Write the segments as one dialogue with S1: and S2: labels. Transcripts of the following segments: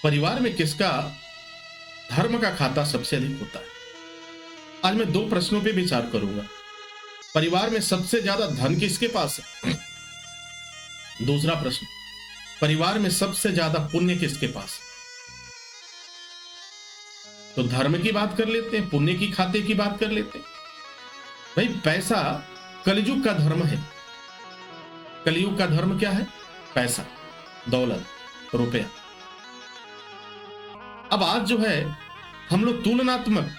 S1: परिवार में किसका धर्म का खाता सबसे अधिक होता है? आज मैं दो प्रश्नों पे विचार करूंगा। परिवार में सबसे ज्यादा धन किसके पास है? दूसरा प्रश्न, परिवार में सबसे ज्यादा पुण्य किसके पास है? तो धर्म की बात कर लेते हैं, पुण्य की खाते की बात कर लेते हैं। भाई पैसा कलयुग का धर्म है। कलयुग का धर्म क्या है? पैसा, दौलत, रुपया। अब आज जो है हम लोग तुलनात्मक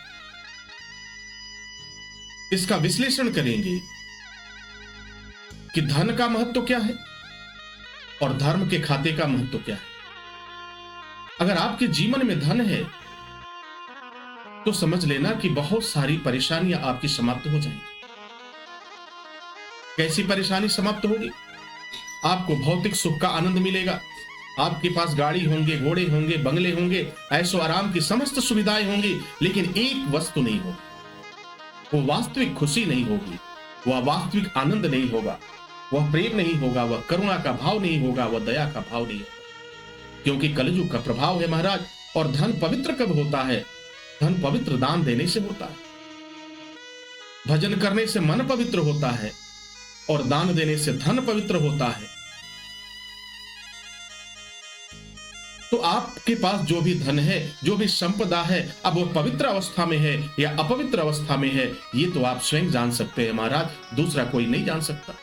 S1: इसका विश्लेषण करेंगे कि धन का महत्व क्या है और धर्म के खाते का महत्व क्या है। अगर आपके जीवन में धन है तो समझ लेना कि बहुत सारी परेशानियां आपकी समाप्त हो जाएंगी। कैसी परेशानी समाप्त होगी? आपको भौतिक सुख का आनंद मिलेगा। आपके पास गाड़ी होंगे, घोड़े होंगे, बंगले होंगे, ऐशो आराम की समस्त सुविधाएं होंगी, लेकिन एक वस्तु नहीं होगी। वो वास्तविक खुशी नहीं होगी, वह वास्तविक आनंद नहीं होगा, वह प्रेम नहीं होगा, वह करुणा का भाव नहीं होगा, वह दया का भाव नहीं होगा। क्योंकि कलयुग का प्रभाव है महाराज। और धन पवित्र कब होता है? धन पवित्र दान देने से होता है। भजन करने से मन पवित्र होता है और दान देने से धन पवित्र होता है। तो आपके पास जो भी धन है, जो भी संपदा है, अब वो पवित्र अवस्था में है या अपवित्र अवस्था में है, ये तो आप स्वयं जान सकते हैं महाराज, दूसरा कोई नहीं जान सकता।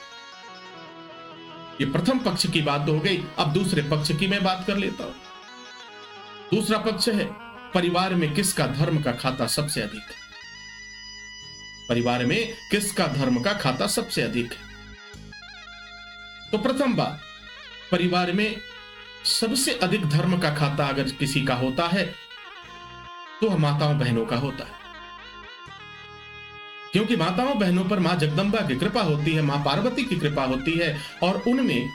S1: ये प्रथम पक्ष की बात हो गई। अब दूसरे पक्ष की मैं बात कर लेता हूं। दूसरा पक्ष है परिवार में किसका धर्म का खाता सबसे अधिक है। परिवार में किसका धर्म का खाता सबसे अधिक है? तो प्रथम बात, परिवार में सबसे अधिक धर्म का खाता अगर किसी का होता है तो माताओं बहनों का होता है। क्योंकि माताओं बहनों पर मां जगदंबा की कृपा होती है, मां पार्वती की कृपा होती है, और उनमें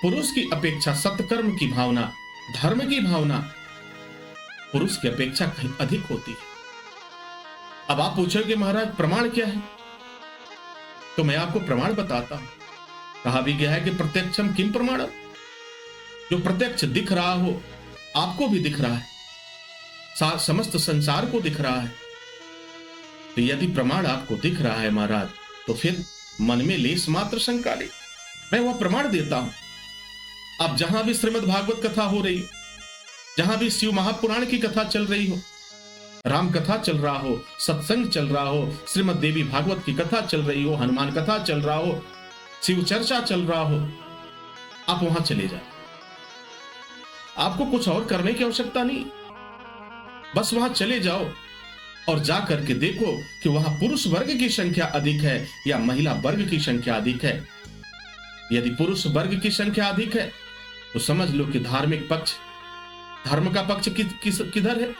S1: पुरुष की अपेक्षा सत्कर्म की भावना, धर्म की भावना पुरुष की अपेक्षा कहीं अधिक होती है। अब आप पूछोगे महाराज प्रमाण क्या है? तो मैं आपको प्रमाण बताता हूं। कहा भी गया है कि प्रत्यक्षम किम प्रमाणम। जो प्रत्यक्ष दिख रहा हो, आपको भी दिख रहा है, समस्त संसार को दिख रहा है। तो यदि प्रमाण आपको दिख रहा है महाराज, तो फिर मन में लेस मात्र शंका नहीं, मैं वह प्रमाण देता हूं। अब जहां भी श्रीमद् भागवत कथा हो रही हो, जहां भी शिव महापुराण की कथा चल रही हो, राम कथा चल रहा हो, सत्संग चल रहा हो, श्रीमद् देवी भागवत की कथा चल रही हो, हनुमान कथा चल रहा हो, शिव चर्चा चल रहा हो, आप वहां चले जाए। आपको कुछ और करने की आवश्यकता नहीं, बस वहां चले जाओ और जा करके देखो कि वहां पुरुष वर्ग की संख्या अधिक है या महिला वर्ग की संख्या अधिक है। यदि पुरुष वर्ग की संख्या अधिक है तो समझ लो कि धार्मिक पक्ष, धर्म का पक्ष किधर है?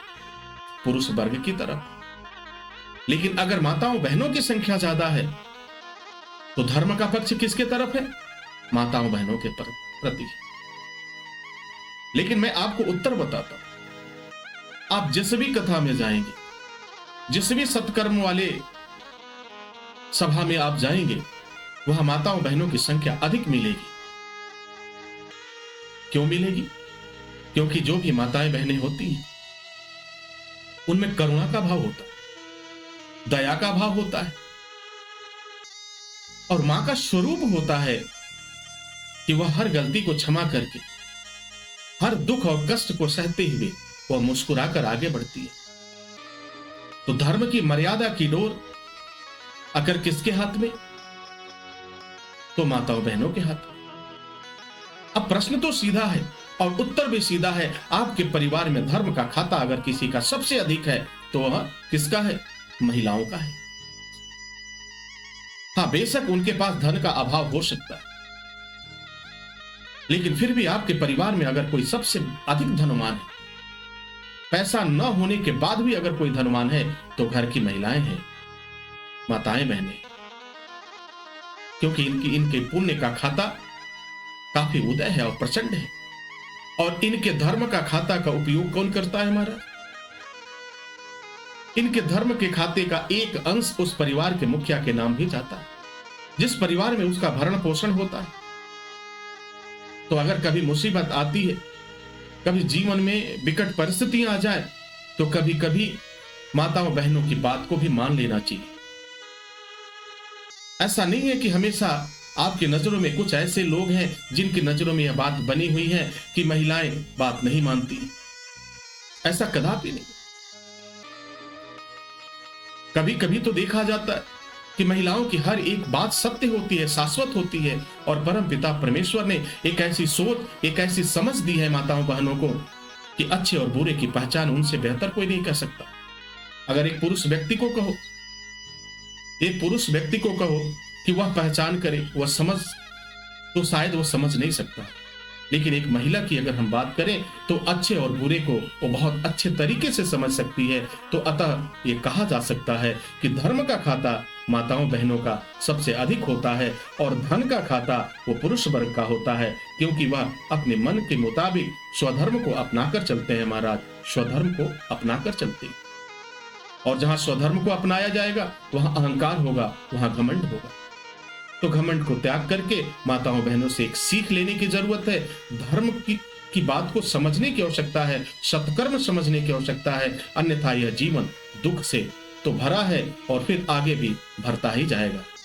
S1: पुरुष वर्ग की तरफ। लेकिन अगर माताओं बहनों की संख्या ज्यादा है तो धर्म का पक्ष किसके तरफ है? माताओं बहनों के प्रति। लेकिन मैं आपको उत्तर बताता हूं। आप जिस भी कथा में जाएंगे, जिस भी सत्कर्म वाले सभा में आप जाएंगे, वहां माताओं बहनों की संख्या अधिक मिलेगी। क्यों मिलेगी? क्योंकि जो भी माताएं बहनें होती हैं उनमें करुणा का भाव होता है, दया का भाव होता है, और मां का स्वरूप होता है कि वह हर गलती को क्षमा करके, हर दुख और कष्ट को सहते हुए वह मुस्कुराकर आगे बढ़ती है। तो धर्म की मर्यादा की डोर अगर किसके हाथ में? तो माताओं बहनों के हाथ में। अब प्रश्न तो सीधा है और उत्तर भी सीधा है। आपके परिवार में धर्म का खाता अगर किसी का सबसे अधिक है तो वह किसका है? महिलाओं का है। हाँ, बेशक उनके पास धन का अभाव हो सकता है, लेकिन फिर भी आपके परिवार में अगर कोई सबसे अधिक धनवान है, पैसा न होने के बाद भी अगर कोई धनवान है, तो घर की महिलाएं हैं, माताएं बहनें। क्योंकि इनके पुण्य का खाता काफी उदय है और प्रचंड है। और इनके धर्म का खाता का उपयोग कौन करता है महाराज? इनके धर्म के खाते का एक अंश उस परिवार के मुखिया के नाम भी जाता है, जिस परिवार में उसका भरण पोषण होता है। तो अगर कभी मुसीबत आती है कभी जीवन में विकट परिस्थितियां आ जाए तो कभी कभी माताओं बहनों की बात को भी मान लेना चाहिए। ऐसा नहीं है कि हमेशा आपकी नजरों में कुछ ऐसे लोग हैं जिनकी नजरों में यह बात बनी हुई है कि महिलाएं बात नहीं मानती। ऐसा कदापि नहीं। कभी कभी तो देखा जाता है कि महिलाओं की हर एक बात सत्य होती है, शाश्वत होती है, और परम पिता परमेश्वर ने एक ऐसी सोच, एक ऐसी समझ दी है माताओं बहनों को कि अच्छे और बुरे की पहचान उनसे बेहतर कोई नहीं कर सकता। अगर एक पुरुष व्यक्ति को कहो, एक पुरुष व्यक्ति को कहो कि वह पहचान करे, वह समझ, तो शायद वह समझ नहीं सकता। लेकिन एक महिला की अगर हम बात करें तो अच्छे और बुरे को वो बहुत अच्छे तरीके से समझ सकती है। तो अतः ये कहा जा सकता है कि धर्म का खाता माताओं बहनों का सबसे अधिक होता है और धन का खाता वो पुरुष वर्ग का होता है, क्योंकि वह अपने मन के मुताबिक स्वधर्म को अपनाकर चलते हैं महाराज, स्वधर्म को अपनाकर चलते हैं। और जहां स्वधर्म को अपनाया जाएगा वहां अहंकार होगा, वहां घमंड होगा। तो घमंड को त्याग करके माताओं बहनों से एक सीख लेने की जरूरत है। धर्म की बात को समझने की आवश्यकता है, सत्कर्म समझने की आवश्यकता है, अन्यथा यह जीवन दुख से तो भरा है और फिर आगे भी भरता ही जाएगा।